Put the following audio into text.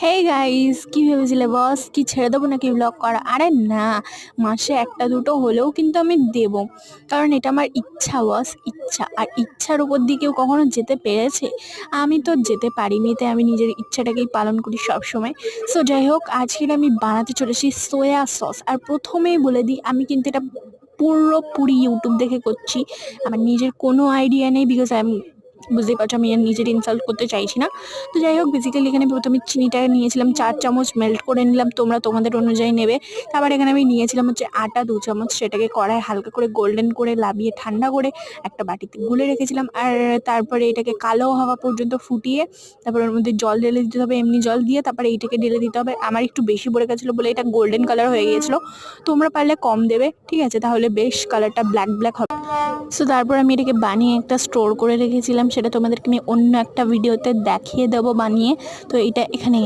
Hey guys, কি ভেবেছিলে বস কি ছেড়ে দেবো নাকি ব্লগ করা? আরে না, মাসে একটা দুটো হলেও কিন্তু আমি দেব, কারণ এটা আমার ইচ্ছা বস, ইচ্ছা। আর ইচ্ছার উপর দিয়ে কেউ কখনো যেতে পেরেছে? আমি তো যেতে পারিনি, তাই আমি নিজের ইচ্ছাটাকেই পালন করি সব সময়। সো যাই হোক, আজকে আমি বানাতে চলেছি সোয়া সস। আর প্রথমেই বলে দিই, আমি কিন্তু এটা পুরোপুরি ইউটিউব দেখে করছি। আমার নিজের কোনো আইডিয়া নেই, বিকজ আই এম, বুঝতেই পারছো আমি আর নিজের ইনসাল্ট করতে চাইছি না। তো যাই হোক, বেসিক্যালি এখানে প্রথমে চিনিটা নিয়েছিলাম 4 চামচ, মেল্ট করে নিলাম, তোমরা তোমাদের অনুযায়ী নেবে। তারপর এখানে আমি নিয়েছিলাম হচ্ছে আটা 2 চামচ, সেটাকে কড়াই হালকা করে গোল্ডেন করে লাবিয়ে ঠান্ডা করে একটা বাটিতে গুলে রেখেছিলাম। আর তারপরে এটাকে কালো হওয়া পর্যন্ত ফুটিয়ে তারপর ওর মধ্যে জল ঢেলে দিতে হবে, এমনি জল দিয়ে তারপরে এইটাকে ঢেলে দিতে হবে। আমার একটু বেশি পড়ে গেছিলো বলে এটা গোল্ডেন কালার হয়ে গিয়েছিলো, তোমরা পারলে কম দেবে, ঠিক আছে? তাহলে বেশ কালারটা ব্ল্যাক ব্ল্যাক হবে। সো তারপর আমি এটাকে বানিয়ে একটা স্টোর করে রেখেছিলাম, সেটা তোমাদেরকে আমি অন্য একটা ভিডিওতে দেখিয়ে দেবো বানিয়ে। তো এটা এখানে